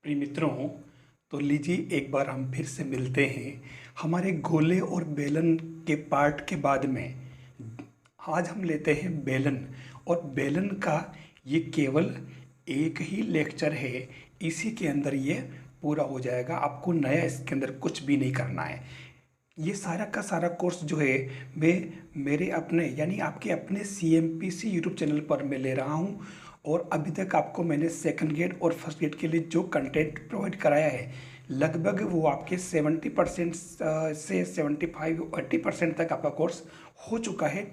प्रिय मित्रों, तो लीजिए एक बार हम फिर से मिलते हैं हमारे गोले और बेलन के पार्ट के बाद में। आज हम लेते हैं बेलन, और बेलन का ये केवल एक ही लेक्चर है। इसी के अंदर ये पूरा हो जाएगा। आपको नया इसके अंदर कुछ भी नहीं करना है। ये सारा का सारा कोर्स जो है मैं मेरे अपने यानी आपके अपने CMPC यूट्यूब चैनल पर मैं ले रहा हूँ। और अभी तक आपको मैंने सेकंड ग्रेड और फर्स्ट ग्रेड के लिए जो कंटेंट प्रोवाइड कराया है, लगभग वो आपके 70% से 75-80% तक आपका कोर्स हो चुका है।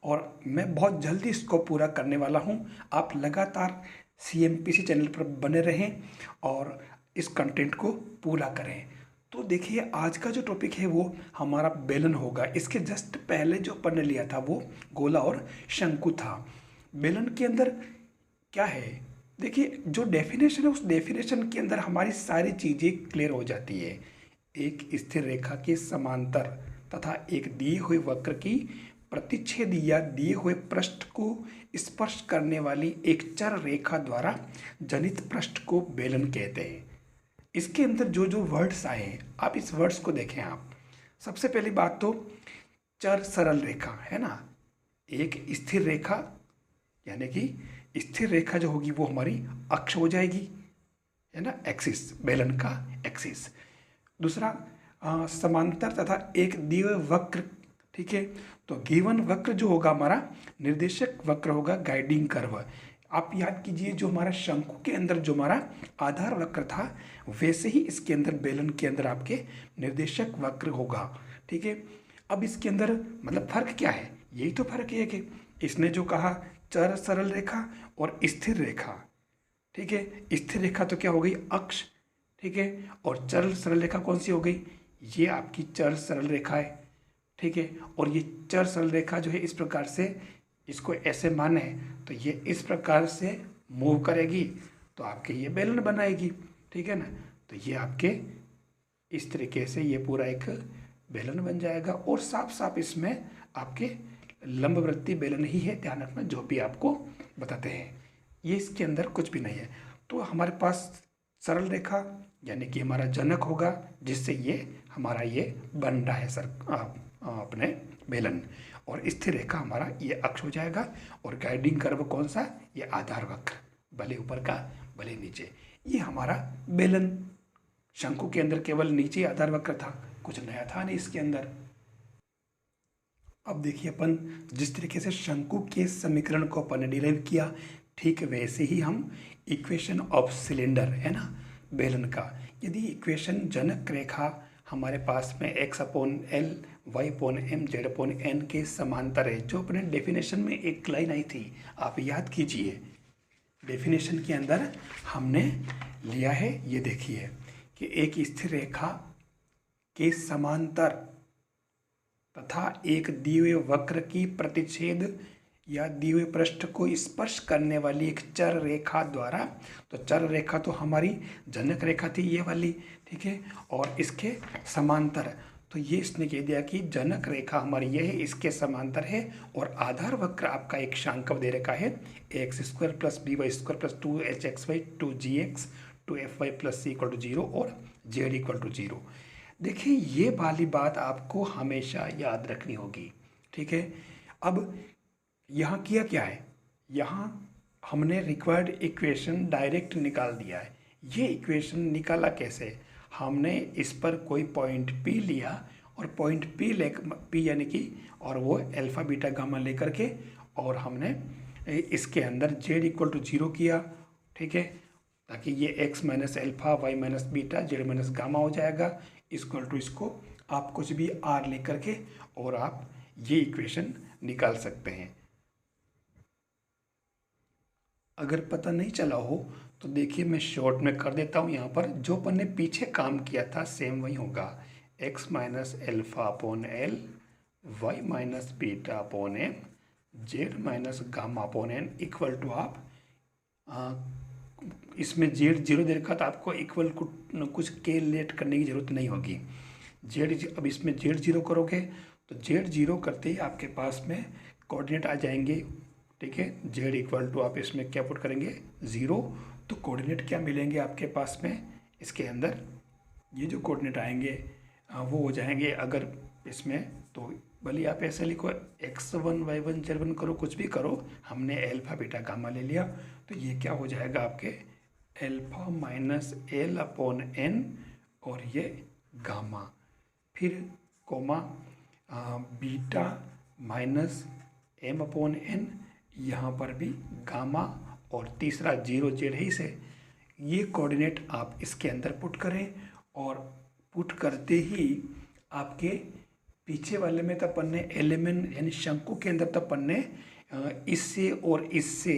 और मैं बहुत जल्दी इसको पूरा करने वाला हूँ। आप लगातार CMPC चैनल पर बने रहें और इस कंटेंट को पूरा करें। तो देखिए, आज का जो टॉपिक है वो हमारा बेलन होगा। इसके जस्ट पहले जो अपन ने लिया था वो गोला और शंकु था। बेलन के अंदर क्या है, देखिए जो डेफिनेशन है उस डेफिनेशन के अंदर हमारी सारी चीज़ें क्लियर हो जाती है। एक स्थिर रेखा के समांतर तथा एक दिए हुए वक्र की प्रतिच्छेद या दिए हुए पृष्ठ को स्पर्श करने वाली एक चर रेखा द्वारा जनित पृष्ठ को बेलन कहते हैं। इसके अंदर जो जो वर्ड्स आए हैं, आप इस वर्ड्स को देखें। आप सबसे पहली बात तो चर सरल रेखा है ना, एक स्थिर रेखा, यानी कि स्थिर रेखा जो होगी वो हमारी अक्ष हो जाएगी, है ना, एक्सिस, बेलन का एक्सिस। दूसरा समांतर तथा एक दिए वक्र, ठीक है। तो गिवन वक्र जो होगा हमारा निर्देशक वक्र होगा, गाइडिंग कर्व। आप याद कीजिए, जो हमारा शंकु के अंदर जो हमारा आधार वक्र था, वैसे ही इसके अंदर बेलन के अंदर आपके निर्देशक वक्र होगा, ठीक है। अब इसके अंदर मतलब फर्क क्या है, यही तो फर्क है कि इसने जो कहा चर सरल रेखा और स्थिर रेखा, ठीक है। स्थिर रेखा तो क्या हो गई, अक्ष, ठीक है। और चर सरल रेखा कौन सी हो गई, ये आपकी चर सरल रेखा है, ठीक है। और ये चर सरल रेखा जो है इस प्रकार से, इसको ऐसे माने तो ये इस प्रकार से मूव करेगी तो आपके ये बेलन बनाएगी, ठीक है ना। तो ये आपके इस तरीके से ये पूरा एक बेलन बन जाएगा। और साफ साफ इसमें आपके लंबवृत्तीय बेलन ही है, ध्यान रखना, जो भी आपको बताते हैं। ये इसके अंदर कुछ भी नहीं है। तो हमारे पास सरल रेखा यानी कि हमारा जनक होगा, जिससे ये हमारा ये बन रहा है अपने बेलन। और स्थिर रेखा हमारा ये अक्ष हो जाएगा। और गाइडिंग कर्व कौन सा, ये आधार वक्र, भले ऊपर का भले नीचे, ये हमारा बेलन। शंकु के अंदर केवल नीचे आधार वक्र था, कुछ नया था नहीं इसके अंदर। अब देखिए, अपन जिस तरीके से शंकु के समीकरण को अपन ने डिराइव किया, ठीक वैसे ही हम इक्वेशन ऑफ सिलेंडर, है ना, बेलन का, यदि इक्वेशन जनक रेखा हमारे पास में x/L, y/M, z/N के समांतर है, जो अपने डेफिनेशन में एक लाइन आई थी, आप याद कीजिए। डेफिनेशन के अंदर हमने लिया है, ये देखिए कि एक स्थिर रेखा के समांतर तथा एक दिए हुए वक्र की प्रतिच्छेद या दिए हुए पृष्ठ को स्पर्श करने वाली एक चर रेखा द्वारा, तो चर रेखा तो हमारी जनक रेखा थी ये वाली, ठीक है। और इसके समांतर, तो ये इसने कह दिया कि जनक रेखा हमारी ये है, इसके समांतर है। और आधार वक्र आपका एक शांकव दे रखा है, x² + by² + 2hxy 2gx 2fy + c = 0 और z = 0। देखिए, ये वाली बात आपको हमेशा याद रखनी होगी, ठीक है। अब यहाँ किया क्या है, यहाँ हमने रिक्वायर्ड इक्वेशन डायरेक्ट निकाल दिया है। ये इक्वेशन निकाला कैसे, हमने इस पर कोई पॉइंट P लिया और पॉइंट P यानी कि, और वो अल्फा बीटा गामा लेकर के, और हमने इसके अंदर z = 0 किया, ठीक है, ताकि ये x - alpha, y - beta, z - gamma हो जाएगा। इसको आप कुछ भी r लेकर के और आप ये इक्वेशन निकाल सकते हैं। अगर पता नहीं चला हो तो देखिए, मैं शॉर्ट में कर देता हूँ। यहाँ पर जो अपन ने पीछे काम किया था सेम वही होगा, x - अल्फा/L, y - बीटा/M, z - गामा/N इक्वल टू, आप इसमें z 0 दे रखा था, आपको इक्वल कुछ कैलकुलेट करने की ज़रूरत नहीं होगी। अब इसमें z 0 करोगे तो z 0 करते ही आपके पास में कोऑर्डिनेट आ जाएंगे, ठीक है। z = आप इसमें क्या पुट करेंगे, 0, तो कोऑर्डिनेट क्या मिलेंगे आपके पास में, इसके अंदर ये जो कोऑर्डिनेट आएंगे वो हो जाएंगे, अगर इसमें तो भले आप ऐसे लिखो x1 y1 z1 करो, कुछ भी करो, हमने अल्फा बीटा गामा ले लिया, तो ये क्या हो जाएगा आपके alpha minus L upon N और ये गामा, फिर comma beta minus M upon N, यहाँ पर भी गामा, और तीसरा जीरो जेड ही से। ये कोऑर्डिनेट आप इसके अंदर पुट करें, और पुट करते ही आपके पीछे वाले में तो अपन ने एलिमेंट यानी शंकु के अंदर तो अपन ने इससे और इससे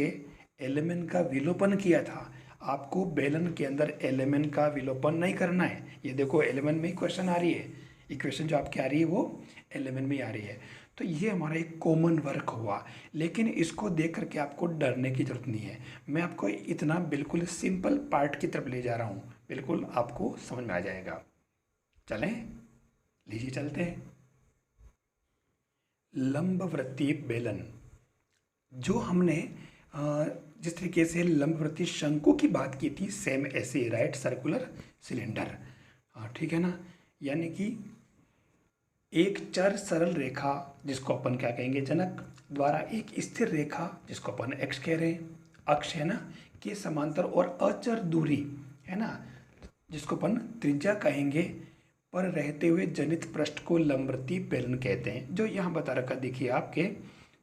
एलिमेंट का विलोपन किया था। आपको बेलन के अंदर एलिमेंट का विलोपन नहीं करना है। ये देखो एलिमेंट में ही क्वेश्चन आ रही है, इक्वेशन जो आपकी आ रही है वो एलिमेंट में ही आ रही है। तो ये हमारा एक कॉमन वर्क हुआ, लेकिन इसको देख करके आपको डरने की जरूरत नहीं है। मैं आपको इतना बिल्कुल सिंपल पार्ट की तरफ ले जा रहा हूँ, बिल्कुल आपको समझ में आ जाएगा। चलें, लीजिए चलते हैं। लंबवृत्तीय बेलन, जो हमने जिस तरीके से लंबवृत्तीय शंकु की बात की थी, सेम ऐसे राइट सर्कुलर सिलेंडर, ठीक है ना। यानी कि एक चर सरल रेखा जिसको अपन क्या कहेंगे, जनक द्वारा एक स्थिर रेखा जिसको अपन एक्स कह रहे हैं, अक्ष है ना, के समांतर और अचर दूरी है ना, जिसको अपन त्रिज्या कहेंगे, पर रहते हुए जनित पृष्ठ को लंबवृत्तीय बेलन कहते हैं। जो यहाँ बता रखा देखिए आपके,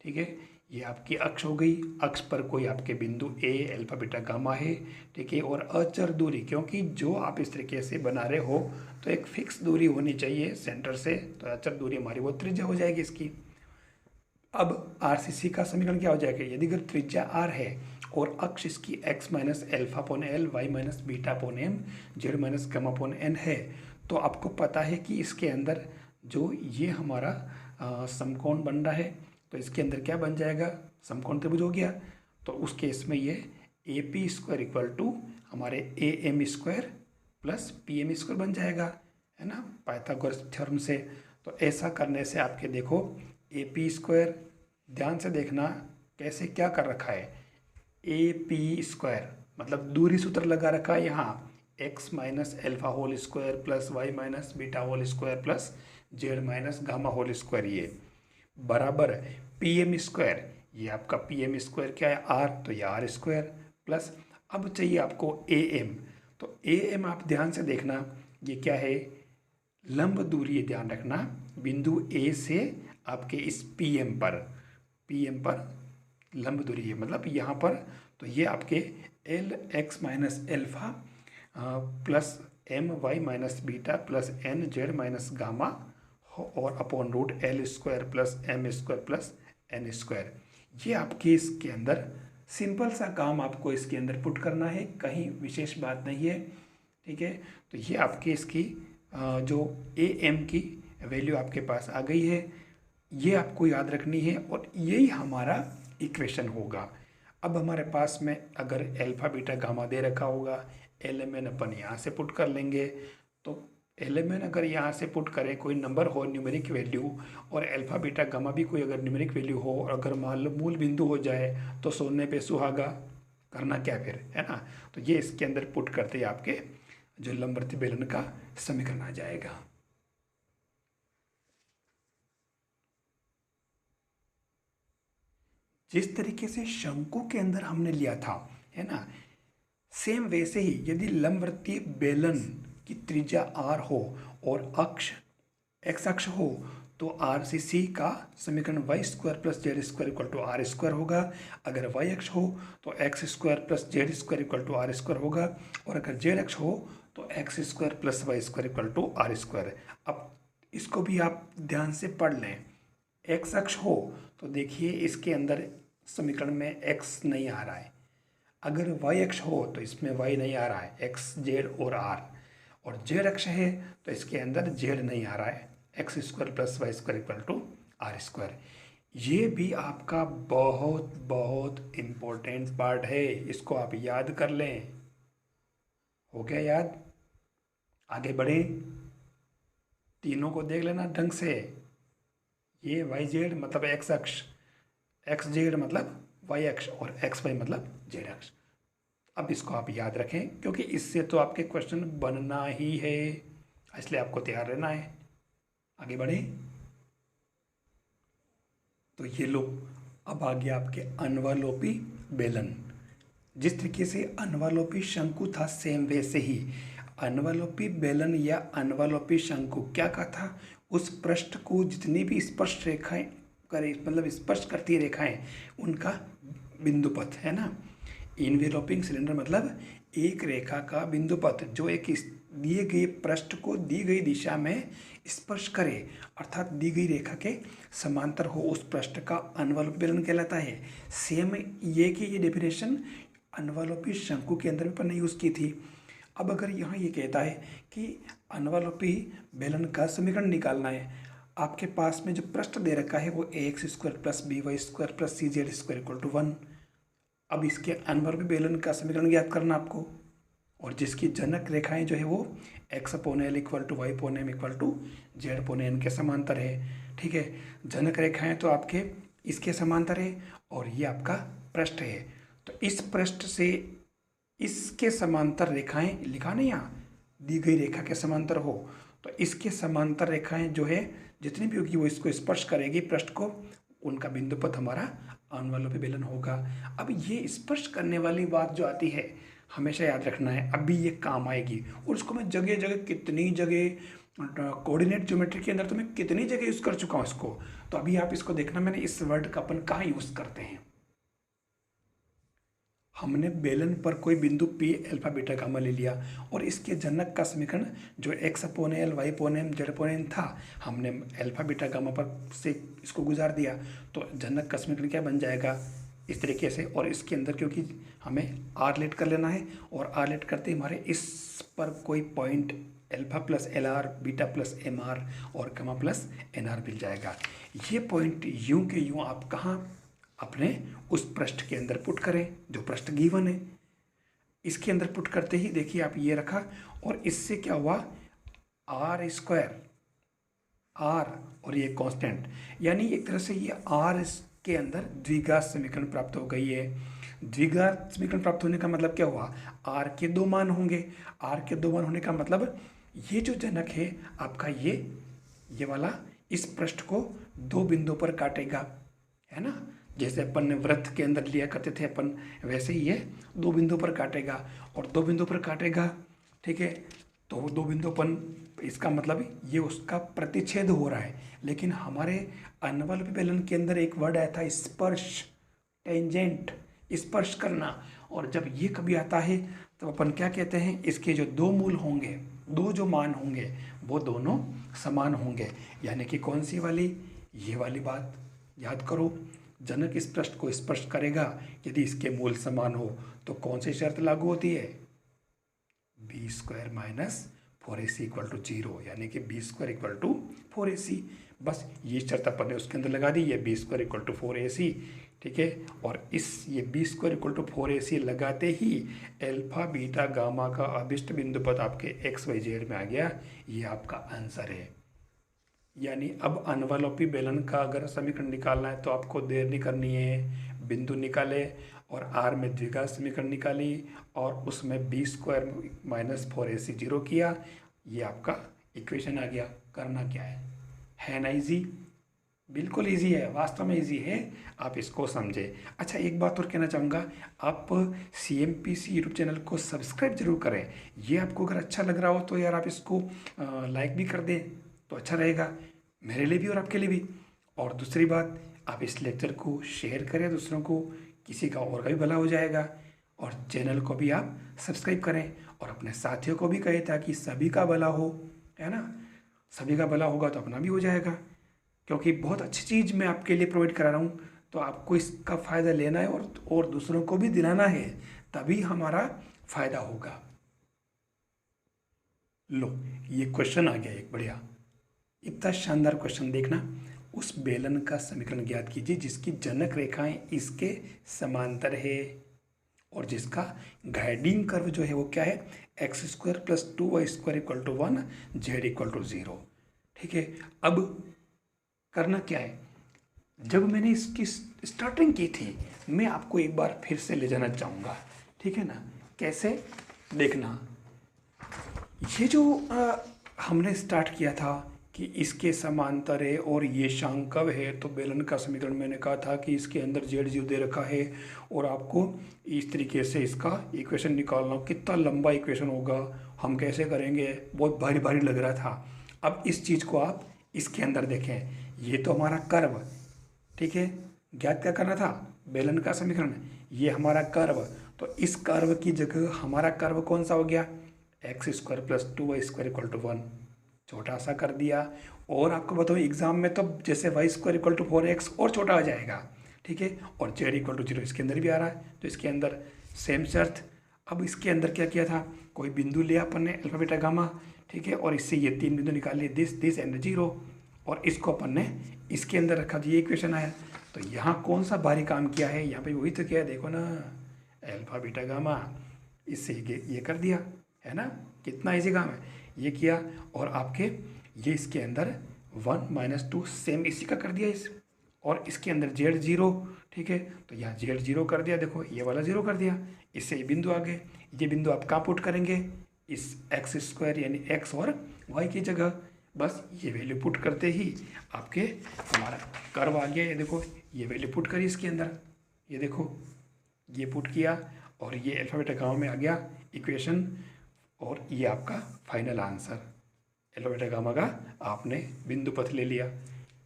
ठीक है, ये आपकी अक्ष हो गई, अक्ष पर कोई आपके बिंदु ए अल्फा बीटा गामा है, ठीक है, और अचर दूरी, क्योंकि जो आप इस तरीके से बना रहे हो तो एक फिक्स दूरी होनी चाहिए सेंटर से, तो अचर दूरी हमारी वो त्रिज्या हो जाएगी इसकी। अब आरसीसी का समीकरण क्या हो जाएगा, यदि अगर त्रिज्या आर है और अक्ष इसकी एक्स माइनस एल्फा पोन एल, वाई माइनस बीटा पोन एम, जेड माइनस गामा पोन एन है, तो आपको पता है कि इसके अंदर जो ये हमारा समकोण बन रहा है, तो इसके अंदर क्या बन जाएगा, समकोण त्रिभुज हो गया। तो उस केस में ये A P square equal to हमारे A M square plus P M square बन जाएगा, है ना, पाइथागोरस थ्योरम से। तो ऐसा करने से आपके देखो ए पी स्क्वायर, ध्यान से देखना कैसे क्या कर रखा है, ए पी स्क्वायर मतलब दूरी सूत्र लगा रखा है यहाँ, x minus alpha whole square plus y minus beta whole square plus z minus gamma whole square, ये बराबर पी एम स्क्वायर, ये आपका पी एम स्क्वायर क्या है आर, तो ये आर स्क्वायर प्लस, अब चाहिए आपको ए एम, तो ए एम आप ध्यान से देखना ये क्या है, लंब दूरी है, ध्यान रखना बिंदु ए से आपके इस पी एम पर लंब दूरी है, मतलब यहाँ पर, तो ये आपके L X minus alpha plus M Y minus beta plus N Z minus gamma और upon root L square plus M square plus N square. ये आपके इसके अंदर सिंपल सा काम आपको इसके अंदर पुट करना है, कहीं विशेष बात नहीं है, ठीक है। तो ये आपके इसकी जो ए एम की वैल्यू आपके पास आ गई है, ये आपको याद रखनी है, और यही हमारा इक्वेशन होगा। अब हमारे पास में अगर अल्फा बीटा गामा दे रखा होगा, एल एम एन अपन यहाँ से पुट कर लेंगे, तो एल एम एन अगर यहाँ से पुट करें, कोई नंबर हो न्यूमेरिक वैल्यू, और अल्फा बीटा गामा भी कोई अगर न्यूमेरिक वैल्यू हो, और अगर मान लो मूल बिंदु हो जाए, तो सोने पे सुहागा, करना क्या फिर, है ना। तो ये इसके अंदर पुट करते ही आपके जो लंबवृत्तीय बेलन का समीकरण आ जाएगा। जिस तरीके से शंकु के अंदर हमने लिया था, है ना, सेम वैसे ही यदि लंबवृत्तीय बेलन की त्रिज्या आर हो और अक्ष एक्स अक्ष हो, तो आर सी सी का समीकरण y square plus z square equal to r square होगा। अगर वाई अक्ष हो तो x square plus z square equal to r square होगा, और अगर जेड अक्ष हो तो x square plus y square equal to r square. अब इसको भी आप ध्यान से पढ़ लें। एक्स अक्ष हो तो देखिए इसके अंदर समीकरण में एक्स नहीं आ रहा है, अगर वाई अक्ष हो तो इसमें वाई नहीं आ रहा है, एक्स जेड और आर, और जेड अक्ष है तो इसके अंदर जेड नहीं आ रहा है, x square plus y square equal to r square. ये भी आपका बहुत बहुत इम्पोर्टेंट पार्ट है, इसको आप याद कर लें। हो गया याद? आगे बढ़े, तीनों को देख लेना ढंग से। ये वाई जेड मतलब एक्स अक्ष, एक्स जेड मतलब वाई अक्ष, और एक्स वाई मतलब जेड अक्ष। अब इसको आप याद रखें क्योंकि इससे तो आपके क्वेश्चन बनना ही है, इसलिए आपको तैयार रहना है। आगे बढ़े तो ये लो, अब आ गया आपके अनुवालोपी बेलन। जिस तरीके से अनुवालोपी शंकु था सेम वैसे ही अनुवालोपी बेलन या अनुवालोपी शंकु क्या कहा था, उस पृष्ठ को जितनी भी स्पर्श रेखाएं करे, मतलब स्पर्श करती रेखाएं, उनका बिंदुपथ है ना। इनवेलोपिंग सिलेंडर मतलब एक रेखा का बिंदुपथ जो एक दिए गए पृष्ठ को दी गई दिशा में स्पर्श करे, अर्थात दी गई रेखा के समांतर हो, उस पृष्ठ का अनुवालोपी बेलन कहलाता है। सेम ये कि ये डेफिनेशन अनुवालोपी शंकु के अंदर भी अपन ने यूज़ की थी। अब अगर यहाँ ये कहता है कि अनुवालोपी बेलन का समीकरण निकालना है, आपके पास में जो पृष्ठ दे रखा है वो ax² + by² + cz² = 1। अब इसके अनुवालोपी बेलन का समीकरण ज्ञात करना आपको, और जिसकी जनक रेखाएं जो है वो x/l = y/m = z/n के समांतर है। ठीक है, जनक रेखाएं तो आपके इसके समांतर है और ये आपका पृष्ठ है। तो इस पृष्ठ से इसके समांतर रेखाएं लिखा नहीं, यहाँ दी गई रेखा के समांतर हो तो इसके समांतर रेखाएं जो है जितनी भी होगी वो इसको स्पर्श करेगी पृष्ठ को, उनका बिंदुपथ हमारा अनुवालोपी बेलन होगा। अब ये स्पर्श करने वाली बात जो आती है हमेशा याद रखना है, अभी ये काम आएगी और उसको मैं जगह जगह कितनी जगह कोऑर्डिनेट ज्योमेट्री के अंदर तो मैं कितनी जगह यूज़ कर चुका हूँ इसको। तो अभी आप इसको देखना मैंने इस वर्ड का अपन कहाँ यूज़ करते हैं। हमने बेलन पर कोई बिंदु P अल्फा बीटा गामा ले लिया और इसके जनक का समीकरण जो x/l y/m z/n था, हमने अल्फा बीटा गामा पर से इसको गुजार दिया तो जनक का समीकरण क्या बन जाएगा इस तरीके से। और इसके अंदर क्योंकि हमें r लेट कर लेना है और r लेट करते हमारे इस पर कोई point alpha + LR beta + MR और गामा + NR मिल जाएगा। ये पॉइंट यूं के यूं आप कहाँ अपने उस पृष्ठ के अंदर पुट करें जो पृष्ठ गिवन है। इसके अंदर पुट करते ही देखिए आप ये रखा और इससे क्या हुआ r² r और ये कांस्टेंट, यानी एक तरह से ये r के अंदर द्विघात समीकरण प्राप्त हो गई है। द्विघात समीकरण प्राप्त होने का मतलब क्या हुआ, r के दो मान होंगे। r के दो मान होने का मतलब ये जो जनक है आपका ये वाला इस पृष्ठ को दो बिंदुओं पर काटेगा, है ना। जैसे अपन ने वृत्त के अंदर लिया करते थे अपन, वैसे ही ये दो बिंदुओं पर काटेगा और दो बिंदुओं पर काटेगा। ठीक है, तो दो बिंदु अपन, इसका मतलब ये उसका प्रतिच्छेद हो रहा है। लेकिन हमारे अनुवालोपी बेलन के अंदर एक वर्ड आया था स्पर्श, टेंजेंट, स्पर्श करना। और जब ये कभी आता है तो अपन क्या कहते हैं, इसके जो दो मूल होंगे, दो जो मान होंगे वो दोनों समान होंगे। यानी कि कौन सी वाली, ये वाली बात याद करो। जनक इस पृष्ठ को स्पर्श करेगा यदि इसके मूल समान हो तो कौन सी शर्त लागू होती है, b² - 4ac = 0, यानी कि b² = 4ac। बस ये शर्त अपन ने उसके अंदर लगा दी, ये b² = 4ac। ठीक है, और इस ये b² = 4ac लगाते ही अल्फा बीटा गामा का अभिष्ट बिंदुपथ आपके xyz में आ गया। ये आपका आंसर है। यानी अब अनुवालोपी बेलन का अगर समीकरण निकालना है तो आपको देर नहीं करनी है, बिंदु निकाले और r में द्विघात समीकरण निकाली और उसमें b² - 4ac 0 किया, ये आपका इक्वेशन आ गया। करना क्या है ना इजी, बिल्कुल इजी है, वास्तव में इजी है, आप इसको समझे। अच्छा एक बात और कहना चाहूँगा, आप CMPC यूट्यूब चैनल को सब्सक्राइब जरूर करें। ये आपको अगर अच्छा लग रहा हो तो यार आप इसको लाइक भी कर दें तो अच्छा रहेगा मेरे लिए भी और आपके लिए भी। और दूसरी बात, आप इस लेक्चर को शेयर करें दूसरों को, किसी का और का भी भला हो जाएगा। और चैनल को भी आप सब्सक्राइब करें और अपने साथियों को भी कहें ताकि सभी का भला हो, है ना। सभी का भला होगा तो अपना भी हो जाएगा, क्योंकि बहुत अच्छी चीज़ मैं आपके लिए प्रोवाइड करा रहा हूँ, तो आपको इसका फ़ायदा लेना है और दूसरों को भी दिलाना है, तभी हमारा फ़ायदा होगा। लो ये क्वेश्चन आ गया एक बढ़िया, इतना शानदार क्वेश्चन देखना। उस बेलन का समीकरण ज्ञात कीजिए जिसकी जनक रेखाएं इसके समांतर है और जिसका गाइडिंग कर्व जो है वो क्या है, x² + 2y² = 1 z = 0। ठीक है, अब करना क्या है, जब मैंने इसकी स्टार्टिंग की थी मैं आपको एक बार फिर से ले जाना चाहूँगा। ठीक है ना, कैसे देखना, ये जो हमने स्टार्ट किया था कि इसके समांतर है और ये शांकव है, तो बेलन का समीकरण मैंने कहा था कि इसके अंदर Z0 दे रखा है और आपको इस तरीके से इसका इक्वेशन निकालना। कितना लंबा इक्वेशन होगा, हम कैसे करेंगे, बहुत भारी भारी लग रहा था। अब इस चीज़ को आप इसके अंदर देखें, ये तो हमारा कर्व, ठीक है, ज्ञात क्या करना था, बेलन का समीकरण, ये हमारा कर्व, तो इस कर्व की जगह हमारा कर्व कौन सा हो गया, x² + 2y² = 1, छोटा सा कर दिया। और आपको बताओ एग्जाम में तो जैसे y² = 4x और छोटा हो जाएगा, ठीक है, और z = 0 इसके अंदर भी आ रहा है, तो इसके अंदर सेम शर्त। अब इसके अंदर क्या किया था, कोई बिंदु लिया अपन ने अल्फा बीटा गामा, ठीक है, और इससे ये 3 बिंदु निकाल लिए, दिस एंड 0, और इसको अपन ने इसके अंदर रखा, तो ये इक्वेशन आया। तो यहाँ कौन सा भारी काम किया है, यहाँ पे वही तो किया है, देखो ना, अल्फा बीटा गामा, इससे ये कर दिया है ना, कितना इजी काम है, ये किया। और आपके ये इसके अंदर 1 - 2 सेम इसी का कर दिया इस, और इसके अंदर Z0, ठीक है, तो यहाँ Z0 कर दिया, देखो ये वाला 0 कर दिया, इससे ये बिंदु आ गए। ये बिंदु आप कहाँ पुट करेंगे, इस x² यानी x और y की जगह, बस ये वैल्यू पुट करते ही आपके हमारा कर्व आ गया। ये देखो ये वैल्यू पुट करी इसके अंदर, ये देखो ये पुट किया और ये अल्फा बीटा गामा में आ गया इक्वेशन, और ये आपका final answer, alpha beta gamma का आपने बिंदु पथ ले लिया।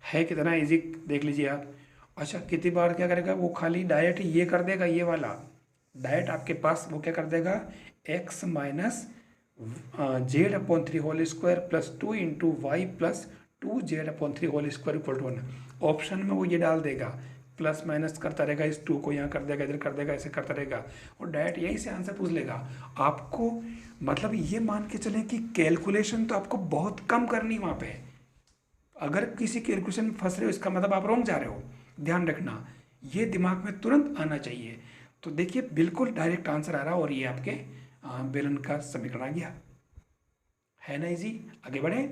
है कितना इजी, देख लीजिए आप। अच्छा कितनी बार क्या करेगा, वो खाली डायरेक्ट ये कर देगा, ये वाला डायरेक्ट आपके पास वो क्या कर देगा, x - z/3 whole square + 2 × y + 2z/3 whole square = 1। Option में वो ये डाल देगा, प्लस माइनस करता रहेगा, इस 2 को यहाँ कर देगा, इधर कर देगा, ऐसे करता रहेगा, और डायरेक्ट यहीं से आंसर पूछ लेगा आपको। मतलब ये मान के चलें कि कैलकुलेशन तो आपको बहुत कम करनी वहाँ पे। अगर किसी कैलकुलेशन में फंस रहे हो, इसका मतलब आप रॉन्ग जा रहे हो, ध्यान रखना, ये दिमाग में तुरंत आना चाहिए। तो देखिए बिल्कुल डायरेक्ट आंसर आ रहा, और ये आपके बेलन का समीकरण आ गया, है ना इजी। आगे बढ़े,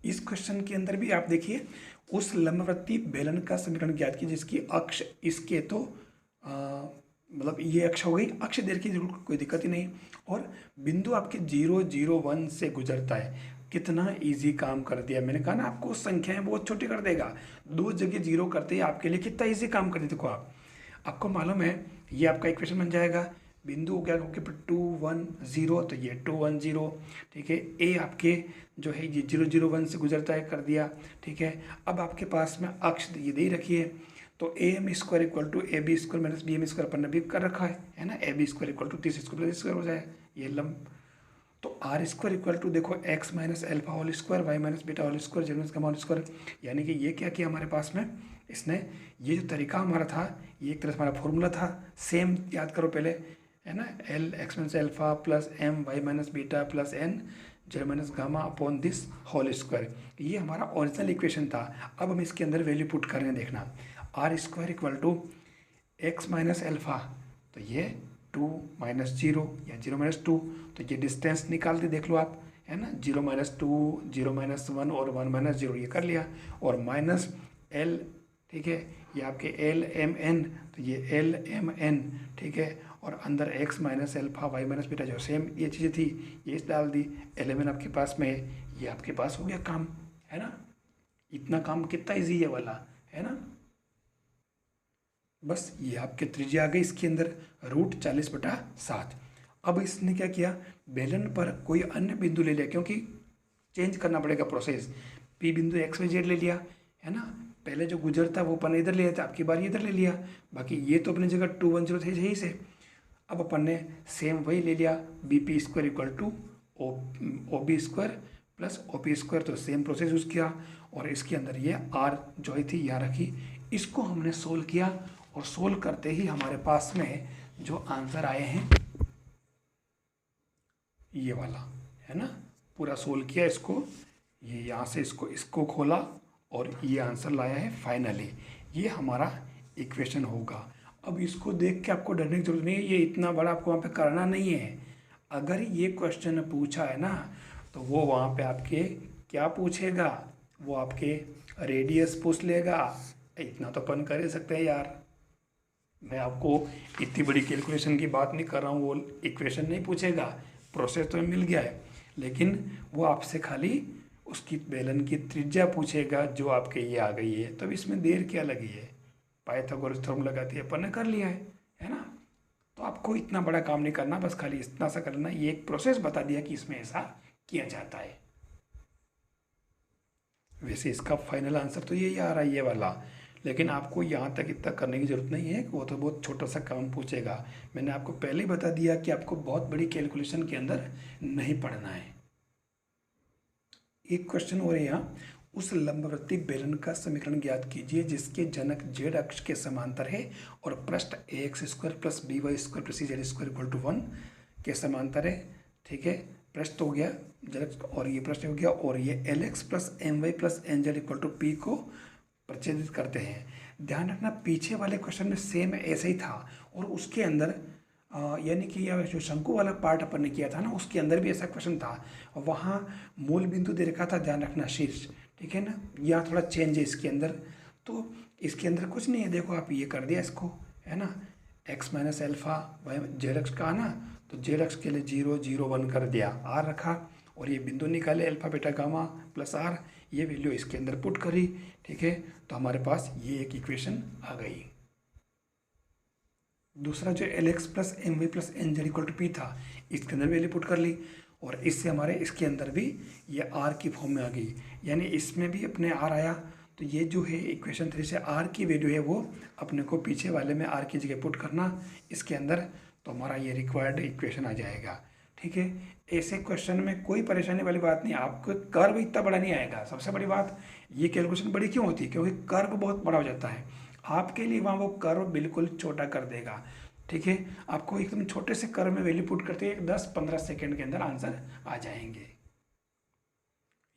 इस क्वेश्चन के अंदर भी आप देखिए, उस लंबवृत्तीय बेलन का समीकरण ज्ञात कीजिए जिसकी अक्ष इसके तो मतलब ये अक्ष हो गई, अक्ष देर की जरूर कोई दिक्कत ही नहीं, और बिंदु आपके 0, 0, 1 से गुजरता है। कितना इजी काम कर दिया, मैंने कहा ना आपको संख्याएं बहुत छोटी कर देगा, 2 जगह 0 करते ही आपके लिए कितना इजी काम कर दिया। देखो आपको मालूम है, ये आपका इक्वेशन बन जाएगा, बिंदु हो गया 2, 1, 0, तो ये 2, 1, 0, ठीक है। ए आपके जो है ये 0, 0, 1 से गुजरता है, कर दिया, ठीक है। अब आपके पास में अक्ष ये दे रखी है, तो AM² = AB² - BM² अपन ने भी कर रखा है ना, AB² = 30² हो जाए ये लंब। तो R² देखो x - alpha whole square, y - beta whole square, z - gamma whole square, यानी कि ये क्या किया हमारे पास में, इसने ये जो तरीका हमारा था, ये एक तरह से हमारा फॉर्मूला था, सेम याद करो पहले, है ना, L(x - alpha + m y - beta + n z - gamma upon this whole square, ये हमारा ओरिजिनल इक्वेशन था। अब हम इसके अंदर वैल्यू पुट कर रहे हैं, देखना, R² = x - अल्फा, तो ये 2 - 0 या 0 - 2, तो ये डिस्टेंस निकाल के देख लो आप, है ना, 0 - 2, 0 - 1 और 1 - 0, ये कर लिया, और माइनस L, ठीक है, ये आपके LMN, तो ये LMN, ठीक है, और अंदर x - अल्फा y - बीटा जो सेम ये चीज़ें थी, ये डाल दी, LMN आपके पास में है, ये आपके पास हो गया काम, है ना। इतना काम कितना ईजी है वाला, है ना। बस ये आपके त्रिज्या आ गई इसके अंदर, √40/7। अब इसने क्या किया, बेलन पर कोई अन्य बिंदु ले लिया, क्योंकि चेंज करना पड़ेगा प्रोसेस, P बिंदु XYZ ले लिया, है ना, पहले जो गुजरता वो अपन इधर ले लिया था, आपकी बार इधर ले लिया, बाकी ये तो अपनी जगह 2, 1, 0 थे यही से। अब अपन ने सेम वही ले लिया, BP² = OB² + OP², तो सेम प्रोसेस यूज़ किया, और इसके अंदर ये R जो ही थी यहाँ रखी, इसको हमने सोल्व किया, और सोल्व करते ही हमारे पास में जो आंसर आए हैं ये वाला, है ना, पूरा सोल्व किया इसको, ये यहाँ से इसको खोला और ये आंसर लाया है फाइनली, ये हमारा इक्वेशन होगा। अब इसको देख के आपको डरने की जरूरत नहीं है, ये इतना बड़ा आपको वहाँ पे करना नहीं है। अगर ये क्वेश्चन पूछा है ना, तो वो वहाँ पे आपके क्या पूछेगा, वो आपके रेडियस पूछ लेगा, इतना तो अपन कर ही सकते हैं यार, मैं आपको इतनी बड़ी कैलकुलेशन की बात नहीं कर रहा हूँ, वो इक्वेशन नहीं पूछेगा, प्रोसेस तो मिल गया है, लेकिन वो आपसे खाली उसकी बेलन की त्रिज्या पूछेगा जो आपके ये आ गई है। तब इसमें देर क्या लगी है, पाइथागोरस थ्योरम लगाती है, अपन ने कर लिया है ना। तो आपको इतना बड़ा काम नहीं करना, बस खाली इतना सा करना, ये एक प्रोसेस बता दिया कि इसमें ऐसा किया जाता है। वैसे इसका फाइनल आंसर तो यही आ रहा है, ये वाला, लेकिन आपको यहाँ तक इतना करने की ज़रूरत नहीं है, वो तो बहुत छोटा सा काम पूछेगा। मैंने आपको पहले ही बता दिया कि आपको बहुत बड़ी कैलकुलेशन के अंदर नहीं पढ़ना है। एक क्वेश्चन और है यहाँ, उस लंबवृत्तीय बेलन का समीकरण ज्ञात कीजिए जिसके जनक जेड अक्ष के समांतर है और पृष्ठ ax² plus by² plus z² equal to 1 के समांतर है। ठीक है, पृष्ठ हो गया जनक और ये पृष्ठ हो गया, और ये lx plus my plus nz equal to p को प्रतिच्छेदित करते हैं। ध्यान रखना पीछे वाले क्वेश्चन में सेम ऐसे ही था, और उसके अंदर यानी कि यह जो शंकु वाला पार्ट अपन ने किया था ना, उसके अंदर भी ऐसा क्वेश्चन था, वहाँ मूल बिंदु दे रखा था, ध्यान रखना शीर्ष, ठीक है ना। यहाँ थोड़ा चेंज है इसके अंदर, तो इसके अंदर कुछ नहीं है, देखो आप ये कर दिया इसको, है ना, x minus alpha y z x का ना, तो जेड एक्स के लिए 0 0 1 कर दिया, r रखा, और ये बिंदु निकाले alpha beta gamma plus r, ये वैल्यू इसके अंदर पुट करी। ठीक है, तो हमारे पास ये एक इक्वेशन आ गई। दूसरा जो lx plus my plus nz equal to P था, इसके अंदर वैल्यू पुट कर ली, और इससे हमारे इसके अंदर भी ये r की फॉर्म में आ गई, यानी इसमें भी अपने r आया। तो ये जो है इक्वेशन 3 से r की वैल्यू है वो अपने को पीछे वाले में r की जगह पुट करना इसके अंदर, तो हमारा ये रिक्वायर्ड इक्वेशन आ जाएगा। ठीक है, ऐसे क्वेश्चन में कोई परेशानी वाली बात नहीं, आपको कर्व इतना बड़ा नहीं आएगा। सबसे बड़ी बात, ये कैलकुलेशन बड़ी क्यों होती है, क्योंकि कर्व बहुत बड़ा हो जाता है, आपके लिए वहाँ वो कर्व बिल्कुल छोटा कर देगा। ठीक है, आपको एकदम छोटे से कर्व में वैल्यू पुट करते हैं 10-15 सेकेंड के अंदर आंसर आ जाएंगे।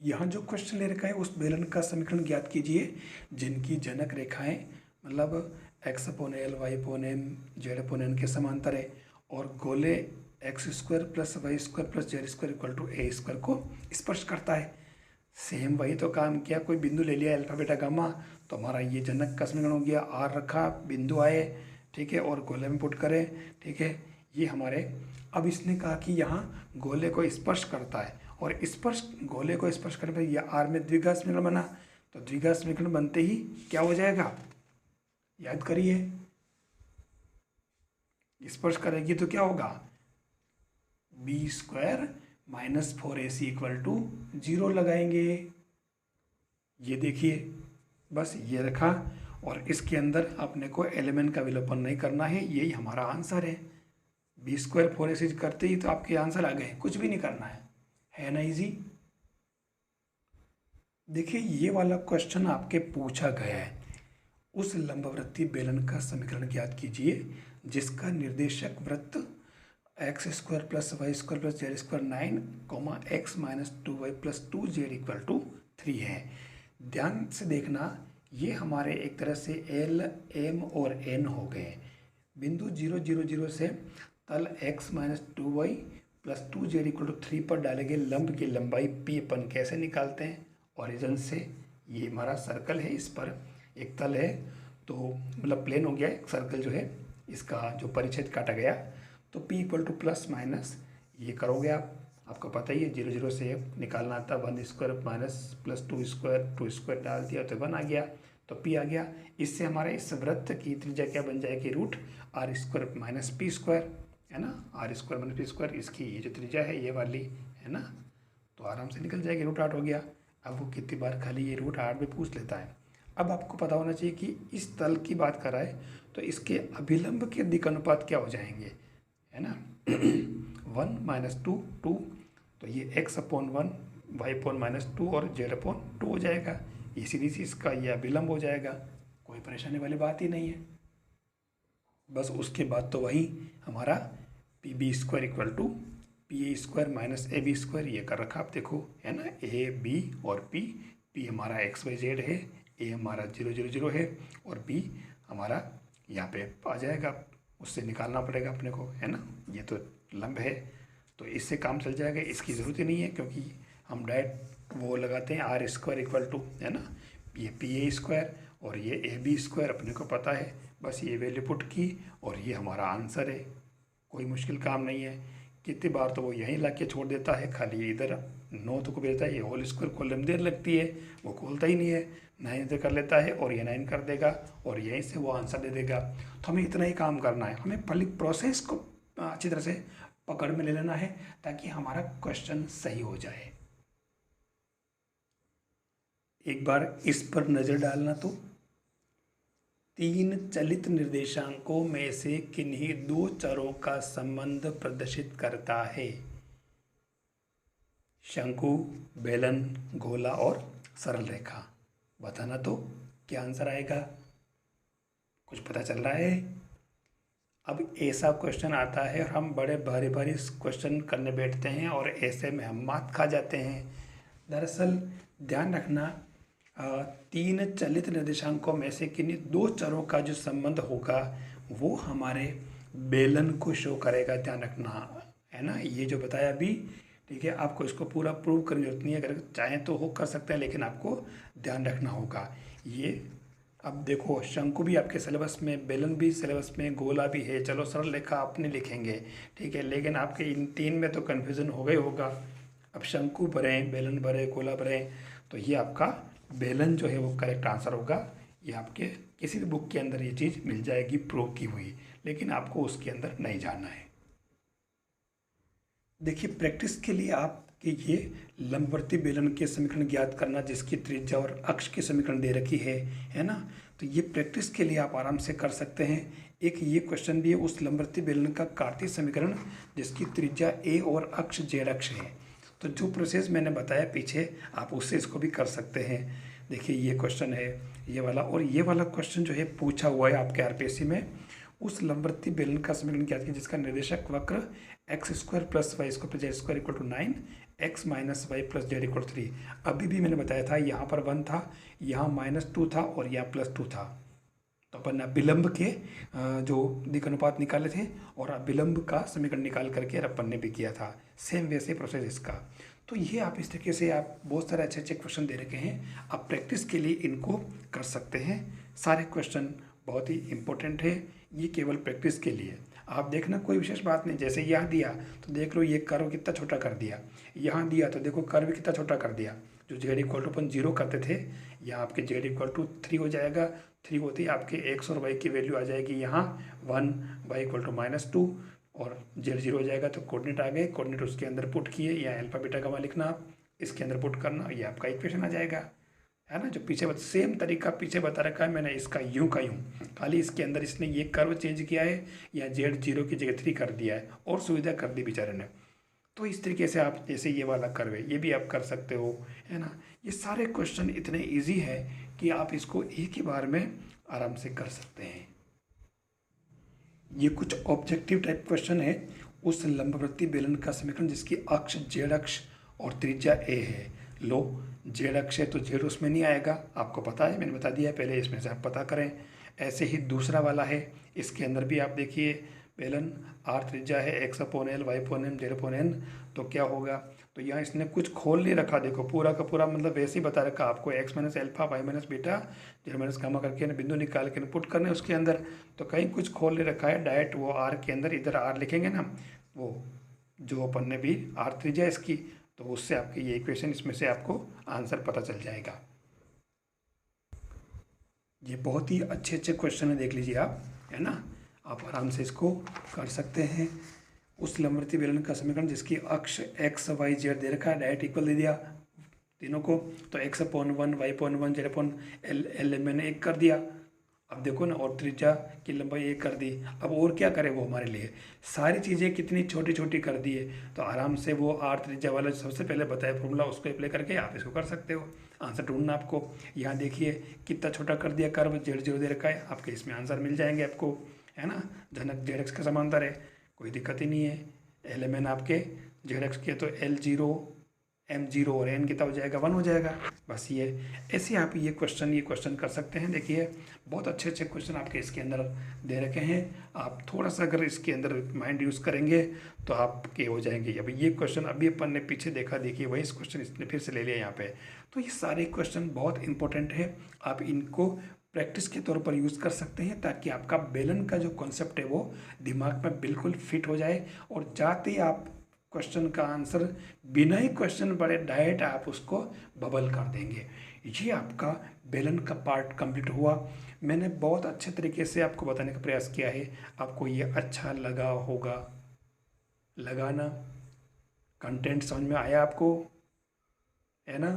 यहाँ जो क्वेश्चन ले रखा है, उस बेलन का समीकरण ज्ञात कीजिए जिनकी जनक रेखाएं मतलब x/l y/m z/n के समांतर है और गोले x² plus y² plus z² equal to a² को स्पर्श करता है। सेम वही तो काम किया, कोई बिंदु ले लिया अल्फा बीटा गामा, तो हमारा ये जनक का समीकरण हो गया, r रखा, बिंदु आए, ठीक है, और गोले में पुट करें। ठीक है, ये हमारे, अब इसने कहा कि यहाँ गोले को स्पर्श करता है, और स्पर्श गोले को स्पर्श करने पर यह r में द्विघात समीकरण बना, तो द्विघात समीकरण बनते ही क्या हो जाएगा, याद करिए, स्पर्श करेगी तो क्या होगा, b² minus 4ac equal to 0 लगाएंगे। ये देखिए, बस ये रखा, और इसके अंदर अपने को एलिमेंट का विलोपन नहीं करना है, यही हमारा आंसर है। b² 4ac करते ही तो आपके आंसर आ गए, कुछ भी नहीं करना है ना इजी। देखिए ये वाला क्वेश्चन आपके पूछा गया है, उस लंबवृत्तीय बेलन का समीकरण ज्ञात कीजिए जिसका निर्देशक वृत्त x² plus y² plus z² 9, x minus 2y plus 2z equal to 3 है। ध्यान से देखना, ये हमारे एक तरह से l, m और n हो गए। बिंदु 0 0 0 से तल x minus 2y plus 2z equal to 3 पर डाले गए लंब की लंबाई p अपन कैसे निकालते हैं, ओरिजिन से, ये हमारा सर्कल है, इस पर एक तल है, तो मतलब प्लेन हो गया, एक सर्कल जो है इसका जो परिच्छेद काटा गया, तो p equal two plus minus ये करोगे आपको पता ही है, 0 0 से निकालना आता, 1² माइनस प्लस 2² डाल दिया तो 1 आ गया, तो p आ गया। इससे हमारे इस वृत्त की त्रिज्या क्या बन जाएगी, √r² माइनस p², है ना, r² माइनस p², इसकी ये जो त्रिज्या है ये वाली, है ना, तो आराम से निकल जाएगी, √8 हो गया। अब वो कितनी बार खाली ये √8 भी पूछ लेता है। अब आपको पता होना चाहिए कि इस तल की बात कर रहा है, तो इसके अभिलंब के दिक् अनुपात क्या हो जाएंगे, है ना, 1 माइनस 2 2, तो ये x/1 y/-2 और z/2 हो जाएगा, ये सीधी सी इसका ये अभिलंब हो जाएगा, कोई परेशानी वाली बात ही नहीं है। बस उसके बाद तो वही हमारा pb² equal to pa² minus ab² ये कर रखा आप देखो, है ना, a b और p हमारा x y z है, a हमारा 0 0 0 है, और b हमारा यहाँ पे आ जाएगा, उससे निकालना पड़ेगा अपने को, है ना, ये तो लंब है, तो इससे काम चल जाएगा, इसकी ज़रूरत ही नहीं है, क्योंकि हम डायरेक्ट वो लगाते हैं r² इक्वल टू, है ना, ये pa² और ये ab² अपने को पता है, बस ये वैल्यू पुट की और ये हमारा आंसर है। कोई मुश्किल काम नहीं है। कितनी बार तो वो यहीं ला के छोड़ देता है, खाली इधर 9 तो को भेजता है, ये होल स्क्वायर खोलने देर लगती है, वो खोलता ही नहीं है। 9 इधर कर लेता है और ये 9 कर देगा और यहीं से वो आंसर दे देगा। तो हमें इतना ही काम करना है, हमें पहले प्रोसेस को अच्छी तरह से पकड़ में ले लेना है ताकि हमारा क्वेश्चन सही हो जाए। एक बार इस पर नज़र डालना तो 3 चलित निर्देशांकों में से किन्हीं 2 चरों का संबंध प्रदर्शित करता है? शंकु, बेलन, गोला और सरल रेखा। बताना तो क्या आंसर आएगा? कुछ पता चल रहा है? अब ऐसा क्वेश्चन आता है और हम बड़े भारी भारी क्वेश्चन करने बैठते हैं और ऐसे में हम मात खा जाते हैं। दरअसल ध्यान रखना, 3 चलित निर्देशांकों में से किन्हीं 2 चरों का जो संबंध होगा वो हमारे बेलन को शो करेगा। ध्यान रखना है ना, ये जो बताया अभी, ठीक है। आपको इसको पूरा प्रूव करने की जरूरत नहीं है, अगर चाहें तो हो कर सकते हैं, लेकिन आपको ध्यान रखना होगा ये। अब देखो, शंकु भी आपके सिलेबस में, बेलन भी सिलेबस में, गोला भी है। चलो सरल रेखा अपने लिखेंगे, ठीक है, लेकिन आपके इन 3 में तो कन्फ्यूज़न हो गई होगा। अब शंकु भरें, बेलन भरें, गोला भरें, तो ये आपका बेलन जो है वो करेक्ट आंसर होगा। ये आपके किसी भी बुक के अंदर ये चीज़ मिल जाएगी प्रूव की हुई, लेकिन आपको उसके अंदर नहीं जाना है। देखिए, प्रैक्टिस के लिए आपके ये लंबवर्ती बेलन के समीकरण ज्ञात करना, जिसकी त्रिज्या और अक्ष की समीकरण दे रखी है ना, तो ये प्रैक्टिस के लिए आप आराम से कर सकते हैं। एक ये क्वेश्चन भी है, उस लंबवर्ती बेलन का कार्तीय समीकरण जिसकी त्रिज्या a और अक्ष z अक्ष है। तो जो प्रोसेस मैंने बताया पीछे, आप उससे इसको भी कर सकते हैं। देखिए, ये क्वेश्चन है ये वाला, और ये वाला क्वेश्चन जो है पूछा हुआ है आपके आरपीएससी में। उस लंबवर्ती बेलन का समीकरण ज्ञात कीजिए जिसका निर्देशक वक्र x² + y² + z² = 9, x - y + z = 3। अभी भी मैंने बताया था, यहाँ पर 1 था, यहाँ -2 था और यहाँ +2 था। तो अपन ने विलंब के जो दिक् अनुपात निकाले थे और विलंब का समीकरण निकाल करके अपन ने भी किया था। सेम वैसे प्रोसेस इसका। तो ये आप इस तरीके से, आप बहुत सारे अच्छे अच्छे क्वेश्चन दे रखे हैं, आप प्रैक्टिस के लिए इनको कर सकते हैं। सारे क्वेश्चन बहुत ही इम्पोर्टेंट है, ये केवल प्रैक्टिस के लिए। आप देखना, कोई विशेष बात नहीं। जैसे यहाँ दिया तो देख लो, ये कर्व कितना छोटा कर दिया, यहाँ दिया तो देखो कर्व कितना छोटा कर दिया। जो z = अपन 0 करते थे, यहाँ आपके z = 3 हो जाएगा। 3 होते ही आपके x और y की वैल्यू आ जाएगी यहाँ 1, y = -2 और z 0 हो जाएगा। तो कोऑर्डिनेट आ गए, कोऑर्डिनेट उसके अंदर पुट किए, यहाँ अल्फा बीटा गामा लिखना, आप इसके अंदर पुट करना, ये आपका इक्वेशन आ जाएगा, है ना। जो पीछे सेम तरीका पीछे बता रखा है मैंने, इसका यूं का यूं, खाली इसके अंदर इसने ये कर्व चेंज किया है, या z 0 की जगह 3 कर दिया है और सुविधा कर दी बेचारे ने। तो इस तरीके से आप, जैसे ये वाला कर्व है, ये भी आप कर सकते हो, है ना। ये सारे क्वेश्चन इतने ईजी है कि आप इसको एक ही बार में आराम से कर सकते हैं। ये कुछ ऑब्जेक्टिव टाइप क्वेश्चन है। उस लंबवर्ती बेलन का समीकरण जिसकी अक्ष z अक्ष और त्रिज्या a है। लो, z अक्ष है तो z उसमें नहीं आएगा, आपको पता है, मैंने बता दिया है पहले, इसमें से आप पता करें। ऐसे ही दूसरा वाला है, इसके अंदर भी आप देखिए, बेलन r त्रिज्या है, x/l y/m z/n, तो क्या होगा, तो यहाँ इसने कुछ खोल नहीं रखा। देखो, पूरा का पूरा मतलब वैसे ही बता रखा आपको, x - alpha y - beta z - gamma करके बिंदु निकाल के पुट करने उसके अंदर। तो कहीं कुछ खोल नहीं रखा है, डायरेक्ट वो r के अंदर इधर r लिखेंगे ना, वो जो अपन ने भी r त्रिज्या इसकी, तो उससे आपकी ये इक्वेशन, इसमें से आपको आंसर पता चल जाएगा। ये बहुत ही अच्छे अच्छे क्वेश्चन है, देख लीजिए आप, है ना। आप आराम से इसको कर सकते हैं। उस लंबवर्ती बेलन का समीकरण जिसकी अक्ष x y z दे रखा है, डायरेक्ट इक्वल दे दिया तीनों को, तो x/1 y/1 z/l मैंने 1 कर दिया। अब देखो ना, और त्रिज्या की लंबाई 1 कर दी। अब और क्या करे वो हमारे लिए, सारी चीज़ें कितनी छोटी छोटी कर दी है। तो आराम से वो r त्रिज्या वाला सबसे पहले बताया फॉर्मूला, उसको अप्लाई करके आप इसको कर सकते हो। आंसर ढूंढना आपको, यहाँ देखिए कितना छोटा कर दिया कर्व, z 0 दे रखा है, आपके इसमें आंसर मिल जाएंगे आपको, है ना। जनक z अक्ष का समांतर है, कोई दिक्कत ही नहीं है। एल आपके z अक्ष के, तो l0 m0 और n कितना हो जाएगा, 1 हो जाएगा। बस ये ऐसे आप ये क्वेश्चन कर सकते हैं। देखिए, बहुत अच्छे अच्छे क्वेश्चन आपके इसके अंदर दे रखे हैं। आप थोड़ा सा अगर इसके अंदर माइंड यूज़ करेंगे तो आपके हो जाएंगे। अभी ये क्वेश्चन अभी अपन ने पीछे देखा, देखिए वही क्वेश्चन इसने फिर से ले लिया यहाँ पे। तो ये सारे क्वेश्चन बहुत इंपॉर्टेंट है, आप इनको प्रैक्टिस के तौर पर यूज़ कर सकते हैं, ताकि आपका बेलन का जो कॉन्सेप्ट है वो दिमाग में बिल्कुल फिट हो जाए और जाते ही आप क्वेश्चन का आंसर बिना ही क्वेश्चन पढ़े डायरेक्ट आप उसको बबल कर देंगे। ये आपका बेलन का पार्ट कंप्लीट हुआ। मैंने बहुत अच्छे तरीके से आपको बताने का प्रयास किया है। आपको ये अच्छा लगा होगा, लगाना कंटेंट समझ में आया आपको, है ना?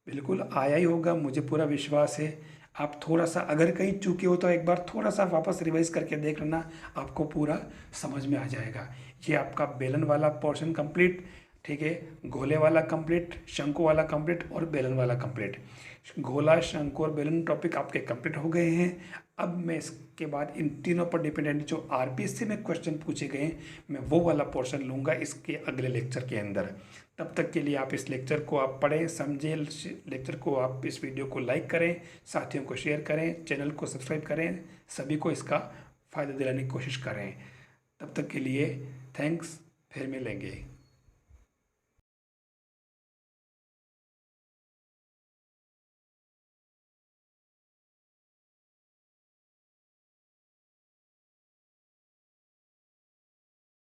बिल्कुल आया ही होगा, मुझे पूरा विश्वास है। आप थोड़ा सा अगर कहीं चूके हो तो एक बार थोड़ा सा वापस रिवाइज करके देख लेना, आपको पूरा समझ में आ जाएगा। ये आपका बेलन वाला पोर्शन कंप्लीट, ठीक है, गोले वाला कंप्लीट, शंकु वाला कंप्लीट और बेलन वाला कंप्लीट। गोला, शंकु और बेलन टॉपिक आपके कंप्लीट हो गए हैं। अब मैं इसके बाद इन तीनों पर डिपेंडेंट जो आरपीएससी में क्वेश्चन पूछे गए हैं, मैं वो वाला पोर्शन लूँगा इसके अगले लेक्चर के अंदर। तब तक के लिए आप इस लेक्चर को आप पढ़ें, समझें, लेक्चर को आप इस वीडियो को लाइक करें, साथियों को शेयर करें, चैनल को सब्सक्राइब करें, सभी को इसका फ़ायदा दिलाने की कोशिश करें। तब तक के लिए थैंक्स, फिर मिलेंगे।